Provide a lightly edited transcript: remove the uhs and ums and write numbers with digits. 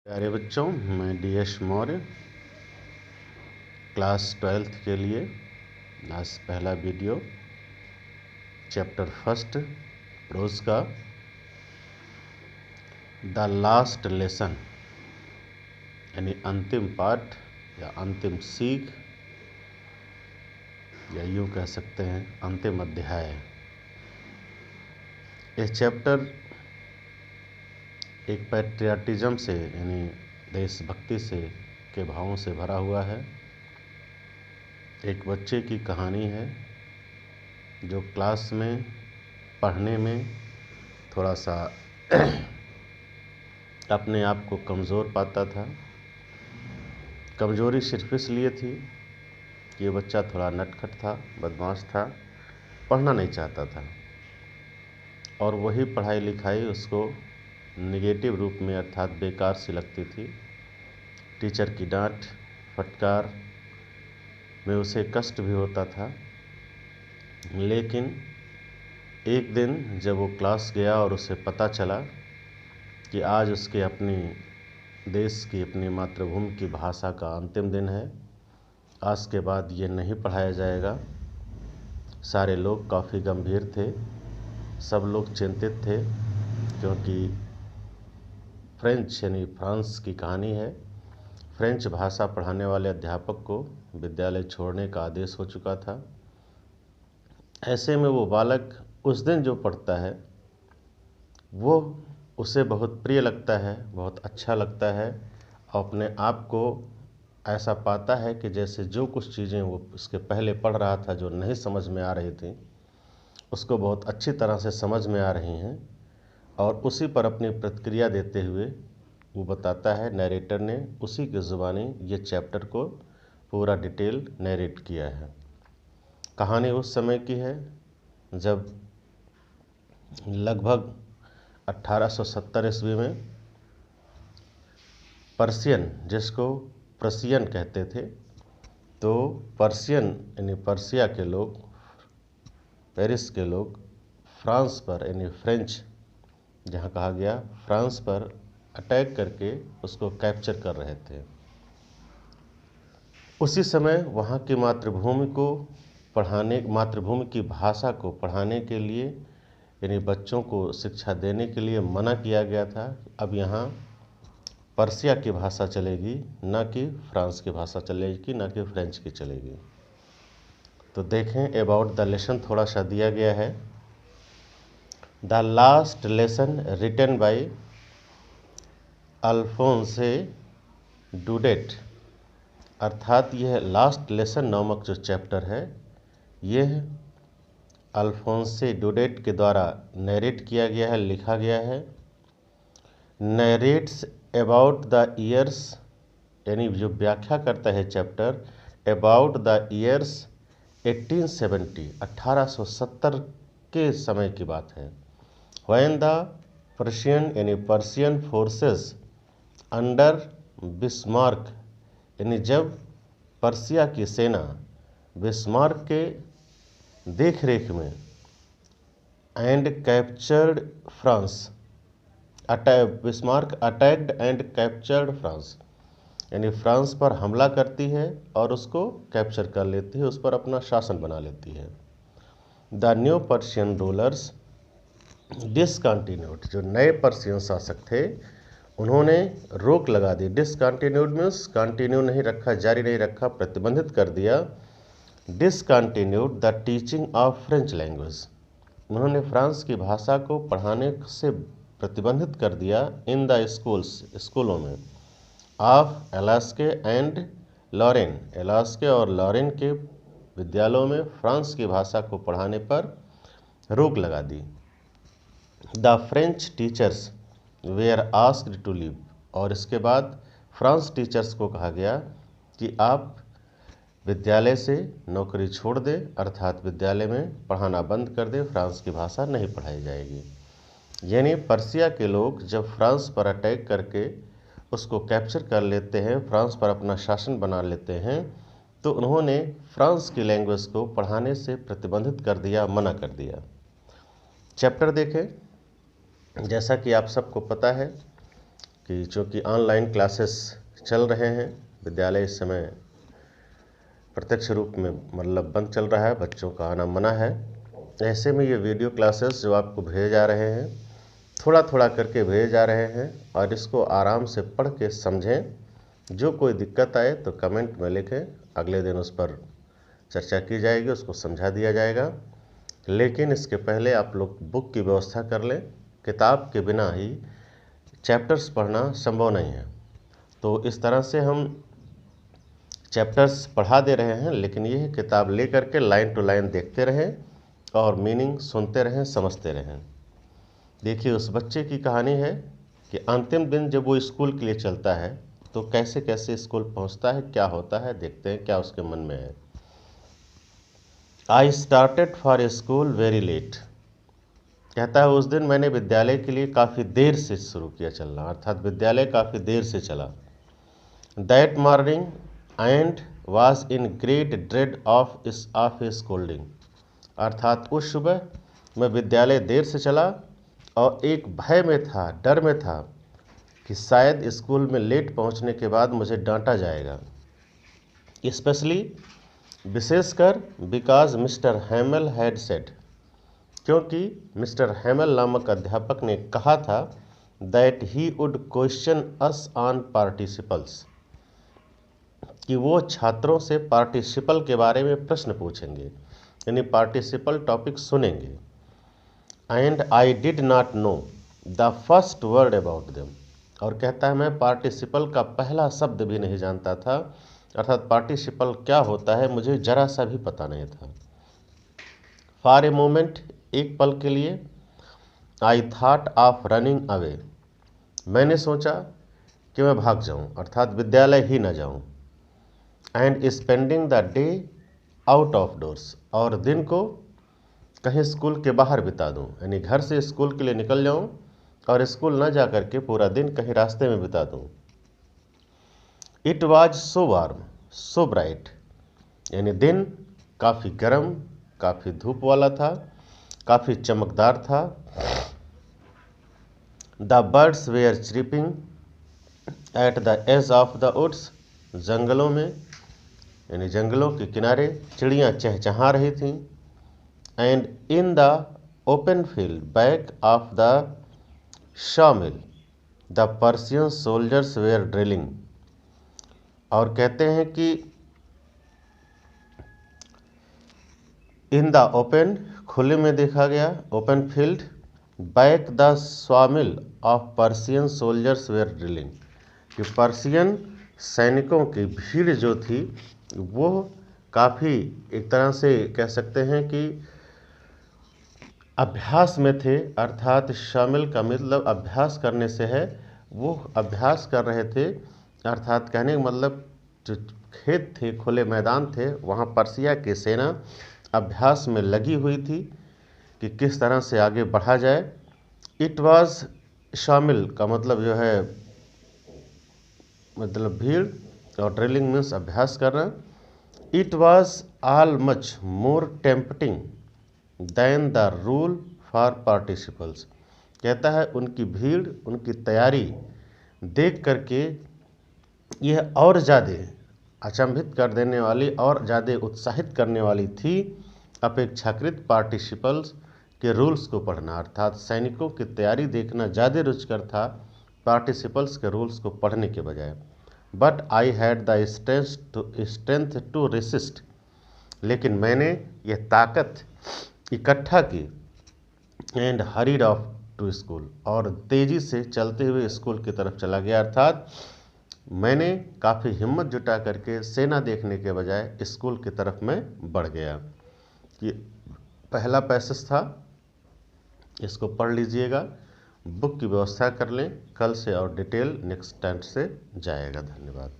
प्यारे बच्चों, मैं DS मौर्य क्लास 12th के लिए आज पहला वीडियो चैप्टर फर्स्ट प्रोज का द लास्ट लेसन यानी अंतिम पाठ या अंतिम सीख या यूँ कह सकते हैं अंतिम अध्याय। यह चैप्टर एक पैट्रियाटिज्म से यानी देशभक्ति से के भावों से भरा हुआ है। एक बच्चे की कहानी है जो क्लास में पढ़ने में थोड़ा सा अपने आप को कमज़ोर पाता था। कमज़ोरी सिर्फ इसलिए थी कि ये बच्चा थोड़ा नटखट था, बदमाश था, पढ़ना नहीं चाहता था और वही पढ़ाई लिखाई उसको नेगेटिव रूप में अर्थात बेकार सी लगती थी। टीचर की डांट फटकार में उसे कष्ट भी होता था। लेकिन एक दिन जब वो क्लास गया और उसे पता चला कि आज उसके अपनी देश की अपनी मातृभूमि की भाषा का अंतिम दिन है, आज के बाद ये नहीं पढ़ाया जाएगा। सारे लोग काफ़ी गंभीर थे, सब लोग चिंतित थे क्योंकि फ्रेंच यानी फ्रांस की कहानी है। फ्रेंच भाषा पढ़ाने वाले अध्यापक को विद्यालय छोड़ने का आदेश हो चुका था। ऐसे में वो बालक उस दिन जो पढ़ता है वो उसे बहुत प्रिय लगता है, बहुत अच्छा लगता है और अपने आप को ऐसा पाता है कि जैसे जो कुछ चीज़ें वो उसके पहले पढ़ रहा था जो नहीं समझ में आ रही थी उसको बहुत अच्छी तरह से समझ में आ रही हैं और उसी पर अपनी प्रतिक्रिया देते हुए वो बताता है। नरेटर ने उसी की ज़ुबानी ये चैप्टर को पूरा डिटेल नरेट किया है। कहानी उस समय की है जब लगभग 1870 ईस्वी में पर्शियन, जिसको प्रशियन कहते थे, तो पर्शियन यानी पर्शिया के लोग, पेरिस के लोग फ्रांस पर यानी फ्रेंच जहाँ कहा गया फ्रांस पर अटैक करके उसको कैप्चर कर रहे थे। उसी समय वहाँ की मातृभूमि को पढ़ाने, मातृभूमि की भाषा को पढ़ाने के लिए यानी बच्चों को शिक्षा देने के लिए मना किया गया था। अब यहाँ पर्शिया की भाषा चलेगी, ना कि फ्रांस की भाषा चलेगी, ना कि फ्रेंच की चलेगी। तो देखें अबाउट द लेसन थोड़ा सा दिया गया है। The last lesson written by Alphonse Daudet, अर्थात यह लास्ट लेसन नामक जो चैप्टर है यह अल्फोंसे डुडेट के द्वारा नरेट किया गया है, लिखा गया है। नरेट्स अबाउट द ईयर्स यानी जो व्याख्या करता है चैप्टर अबाउट द ईयर्स 1870, 1870 के समय की बात है। व्हेन द पर्शियन यानी पर्शियन फोर्सेस अंडर बिस्मार्क यानी जब पर्शिया की सेना बिस्मार्क के देख रेख में and captured France, Bismarck attacked and captured France यानी फ्रांस पर हमला करती है और उसको कैप्चर कर लेती है, उस पर अपना शासन बना लेती है। The new Persian rulers discontinued, जो नए पर्शियन शासक थे उन्होंने रोक लगा दी। डिसकंटिन्यूड मीन्स कंटिन्यू नहीं रखा, जारी नहीं रखा, प्रतिबंधित कर दिया। Discontinued the teaching of French language, उन्होंने फ्रांस की भाषा को पढ़ाने से प्रतिबंधित कर दिया। इन द स्कूल्स, स्कूलों में, ऑफ अलास्के एंड लॉरेन, अलास्के और लॉरेन के विद्यालयों में फ्रांस की भाषा को पढ़ाने पर रोक लगा दी। The French teachers were asked to leave, और इसके बाद फ्रांस टीचर्स को कहा गया कि आप विद्यालय से नौकरी छोड़ दें, अर्थात विद्यालय में पढ़ाना बंद कर दें, फ्रांस की भाषा नहीं पढ़ाई जाएगी। यानी पर्शिया के लोग जब फ्रांस पर अटैक करके उसको कैप्चर कर लेते हैं, फ्रांस पर अपना शासन बना लेते हैं, तो उन्होंने फ्रांस की लैंग्वेज को पढ़ाने से प्रतिबंधित कर दिया, मना कर दिया। चैप्टर देखें, जैसा कि आप सबको पता है कि चूँकि ऑनलाइन क्लासेस चल रहे हैं, विद्यालय इस समय प्रत्यक्ष रूप में मतलब बंद चल रहा है, बच्चों का आना मना है। ऐसे में ये वीडियो क्लासेस जो आपको भेजे जा रहे हैं, थोड़ा थोड़ा करके भेजे जा रहे हैं, और इसको आराम से पढ़ के समझें। जो कोई दिक्कत आए तो कमेंट में लिखें, अगले दिन उस पर चर्चा की जाएगी, उसको समझा दिया जाएगा। लेकिन इसके पहले आप लोग बुक की व्यवस्था कर लें। किताब के बिना ही चैप्टर्स पढ़ना संभव नहीं है। तो इस तरह से हम चैप्टर्स पढ़ा दे रहे हैं, लेकिन यह किताब ले करके लाइन टू लाइन देखते रहें और मीनिंग सुनते रहें, समझते रहें। देखिए, उस बच्चे की कहानी है कि अंतिम दिन जब वो स्कूल के लिए चलता है तो कैसे कैसे स्कूल पहुंचता है, क्या होता है, देखते हैं क्या उसके मन में है। I started for school very late. कहता है, उस दिन मैंने विद्यालय के लिए काफ़ी देर से शुरू किया चलना, अर्थात विद्यालय काफ़ी देर से चला। That morning and was in great dread of A scolding. अर्थात उस सुबह मैं विद्यालय देर से चला और एक भय में था, डर में था कि शायद स्कूल में लेट पहुंचने के बाद मुझे डांटा जाएगा। स्पेशली, विशेषकर बिकॉज मिस्टर हैमल हैड सेड, क्योंकि मिस्टर हैमल नामक अध्यापक ने कहा था that he would question us on participles, कि वो छात्रों से पार्टिसिपल के बारे में प्रश्न पूछेंगे, यानी पार्टिसिपल टॉपिक सुनेंगे। And I did not know the first word about them. और कहता है, मैं पार्टिसिपल का पहला शब्द भी नहीं जानता था, अर्थात पार्टिसिपल क्या होता है मुझे जरा सा भी पता नहीं था। फॉर ए मोमेंट, एक पल के लिए, I thought of running away, मैंने सोचा कि मैं भाग जाऊं, अर्थात विद्यालय ही न जाऊं। And spending the day out of doors, और दिन को कहीं स्कूल के बाहर बिता दूं, यानी घर से स्कूल के लिए निकल जाऊं और स्कूल न जा करके पूरा दिन कहीं रास्ते में बिता दूं। It was so warm so bright, यानी दिन काफ़ी गर्म, काफ़ी धूप वाला था, काफ़ी चमकदार था। The birds were chirping at the edge of the woods, जंगलों में यानी जंगलों के किनारे चिड़ियाँ चहचहा रही थीं। And in the open field back of the sawmill the Persian soldiers were drilling. और कहते हैं कि इन द ओपन, खुले में देखा गया, open field, back the sawmill of Persian soldiers were drilling, कि पर्शियन सैनिकों की भीड़ जो थी वो काफ़ी एक तरह से कह सकते हैं कि अभ्यास में थे, अर्थात शामिल का मतलब अभ्यास करने से है, वो अभ्यास कर रहे थे, अर्थात कहने का मतलब जो खेत थे, खुले मैदान थे, वहाँ पर्सिया की सेना अभ्यास में लगी हुई थी कि किस तरह से आगे बढ़ा जाए। इट वाज, शामिल का मतलब जो है मतलब भीड़, और ड्रिलिंग मीन्स अभ्यास करना। It was all much more tempting than the rule for participles. कहता है, उनकी भीड़, उनकी तैयारी देख करके यह और ज़्यादा अचंभित कर देने वाली और ज़्यादा उत्साहित करने वाली थी अपेक्षाकृत पार्टिसिपल्स के रूल्स को पढ़ना, अर्थात सैनिकों की तैयारी देखना ज़्यादा रुचिकर था पार्टिसिपल्स के रूल्स को पढ़ने के बजाय। But I had the strength to resist, लेकिन मैंने यह ताकत इकट्ठा की। And hurried off to school, और तेज़ी से चलते हुए स्कूल की तरफ चला गया, अर्थात मैंने काफ़ी हिम्मत जुटा करके सेना देखने के बजाय स्कूल की तरफ में बढ़ गया। ये पहला पैसेज था, इसको पढ़ लीजिएगा, बुक की व्यवस्था कर लें, कल से और डिटेल नेक्स्ट टाइम से जाएगा। धन्यवाद।